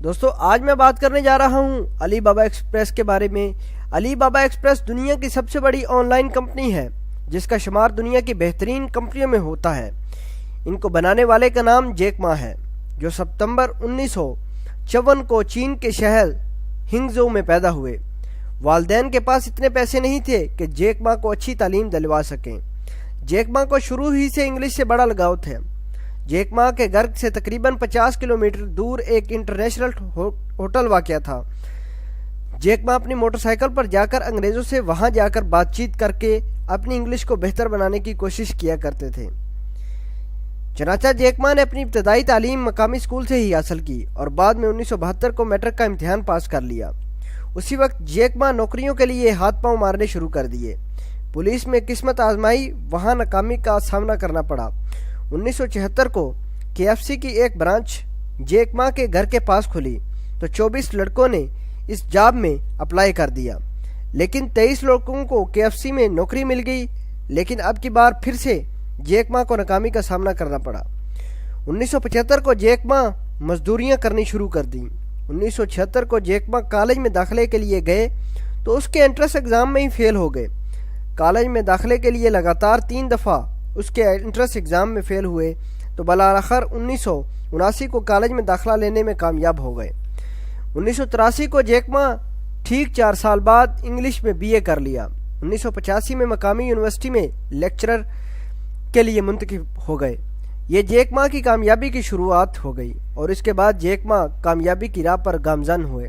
دوستو آج میں بات کرنے جا رہا ہوں علی بابا ایکسپریس کے بارے میں۔ علی بابا ایکسپریس دنیا کی سب سے بڑی آن لائن کمپنی ہے جس کا شمار دنیا کی بہترین کمپنیوں میں ہوتا ہے۔ ان کو بنانے والے کا نام جیک ما ہے جو ستمبر 1954 کو چین کے شہر ہنگزو میں پیدا ہوئے۔ والدین کے پاس اتنے پیسے نہیں تھے کہ جیک ما کو اچھی تعلیم دلوا سکیں۔ جیک ما کو شروع ہی سے انگلش سے بڑا لگاؤ تھا۔ جیک ما کے گھر سے تقریباً 50 کلومیٹر دور ایک انٹرنیشنل ہوٹل واقع تھا۔ جیک ما اپنی موٹر سائیکل پر جا کر انگریزوں سے وہاں جا کر بات چیت کر کے اپنی انگلش کو بہتر بنانے کی کوشش کیا کرتے تھے۔ چنانچہ جیک ما نے اپنی ابتدائی تعلیم مقامی اسکول سے ہی حاصل کی اور بعد میں 1972 کو میٹرک کا امتحان پاس کر لیا۔ اسی وقت جیک ما نوکریوں کے لیے ہاتھ پاؤں مارنے شروع کر دیے۔ پولیس میں قسمت آزمائی، وہاں ناکامی کا سامنا کرنا پڑا۔ 1976 کو KFC کی ایک برانچ جیک ما کے گھر کے پاس کھلی تو 24 لڑکوں نے اس جاب میں اپلائی کر دیا، لیکن 23 لڑکوں کو KFC میں نوکری مل گئی، لیکن اب کی بار پھر سے جیک ما کو ناکامی کا سامنا کرنا پڑا۔ 1975 کو جیک ما مزدوریاں کرنی شروع کر دیں۔ 1976 کو جیک ما کالج میں داخلے کے لیے گئے تو اس کے انٹرنس ایگزام میں ہی فیل ہو گئے۔ کالج میں داخلے کے لیے لگاتار 3 دفعہ اس کے انٹرنس ایگزام میں فیل ہوئے تو بالآخر 1979 کو کالج میں داخلہ لینے میں کامیاب ہو گئے۔ 1983 کو جیک ما ٹھیک 4 سال بعد انگلش میں BA کر لیا۔ 1985 میں مقامی یونیورسٹی میں لیکچرر کے لیے منتخب ہو گئے۔ یہ جیک ما کی کامیابی کی شروعات ہو گئی اور اس کے بعد جیک ما کامیابی کی راہ پر گامزن ہوئے۔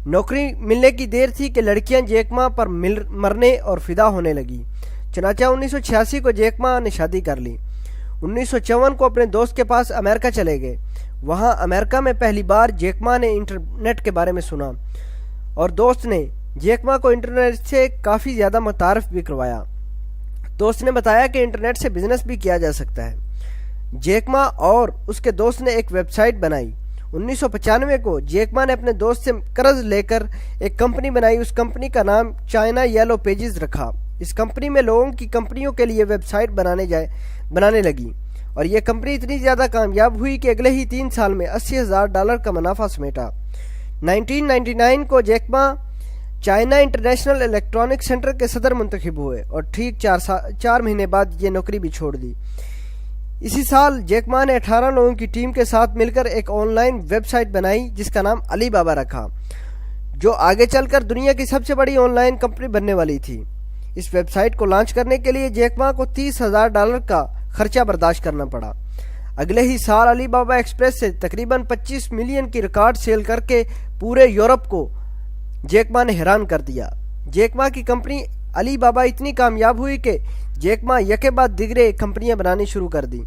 نوکری ملنے کی دیر تھی کہ لڑکیاں جیک ما پر مرنے اور فدا ہونے لگی۔ چنانچہ 1986 کو جیک ما نے شادی کر لی۔ 1954 کو اپنے دوست کے پاس امریکہ چلے گئے۔ وہاں امریکہ میں پہلی بار جیک ما نے انٹرنیٹ کے بارے میں سنا اور دوست نے جیک ما کو انٹرنیٹ سے کافی زیادہ متعارف بھی کروایا۔ دوست نے بتایا کہ انٹرنیٹ سے بزنس بھی کیا جا سکتا ہے۔ جیک ما اور اس کے دوست نے ایک ویب سائٹ بنائی۔ 1995 کو جیک ما نے اپنے دوست سے قرض لے کر ایک کمپنی بنائی۔ اس کمپنی کا نام چائنا یلو پیجز رکھا۔ اس کمپنی میں لوگوں کی کمپنیوں کے لیے ویب سائٹ بنانے لگی اور یہ کمپنی اتنی زیادہ کامیاب ہوئی کہ اگلے ہی 3 سال میں $80,000 کا منافع سمیٹا۔ 1999 کو جیک ما چائنا انٹرنیشنل الیکٹرانک سینٹر کے صدر منتخب ہوئے اور ٹھیک 4 مہینے بعد یہ نوکری بھی چھوڑ دی۔ اسی سال جیک ما نے 18 لوگوں کی ٹیم کے ساتھ مل کر ایک آن لائن ویب سائٹ بنائی جس کا نام علی بابا رکھا، جو آگے چل کر دنیا کی سب سے بڑی آن لائن کمپنی بننے والی تھی۔ اس ویب سائٹ کو لانچ کرنے کے لیے جیک ما کو $30,000 کا خرچہ برداشت کرنا پڑا۔ اگلے ہی سال علی بابا ایکسپریس سے تقریباً 25 ملین کی ریکارڈ سیل کر کے پورے یورپ کو جیک ما نے حیران کر دیا۔ جیک ما کی کمپنی علی بابا اتنی کامیاب ہوئی کہ جیک ما یکے بعد دیگرے کمپنیاں بنانی شروع کر دیں،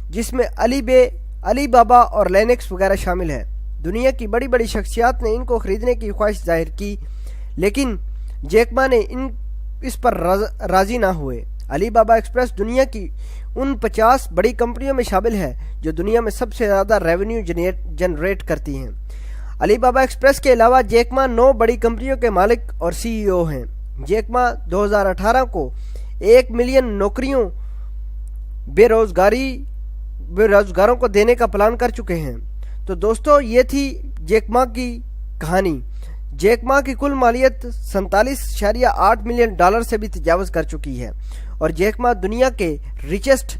جس میں علی بابا اور لینکس وغیرہ شامل ہیں۔ دنیا کی بڑی بڑی شخصیات نے ان کو خریدنے کی خواہش ظاہر کی، لیکن جیک ما نے اس پر راضی نہ ہوئے۔ علی بابا ایکسپریس دنیا کی ان 50 بڑی کمپنیوں میں شامل ہے جو دنیا میں سب سے زیادہ ریونیو جنریٹ کرتی ہیں۔ علی بابا ایکسپریس کے علاوہ جیک ما 9 بڑی کمپنیوں کے مالک اور CEO ہیں۔ جیک ما 2018 کو 1 ملین نوکریوں بے روزگاروں کو دینے کا پلان کر چکے ہیں۔ تو دوستو یہ تھی جیک ما کی کہانی۔ جیک ما کی کل مالیت $47.8 ملین سے بھی تجاوز کر چکی ہے اور جیک ما دنیا کے ریچسٹ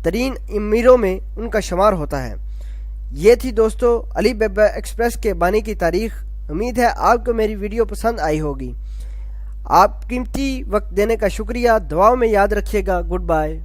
ترین امیروں میں ان کا شمار ہوتا ہے۔ یہ تھی دوستو علی بابا ایکسپریس کے بانی کی تاریخ۔ امید ہے آپ کو میری ویڈیو پسند آئی ہوگی۔ آپ قیمتی وقت دینے کا شکریہ۔ دعاؤں میں یاد رکھیے گا۔ Good bye.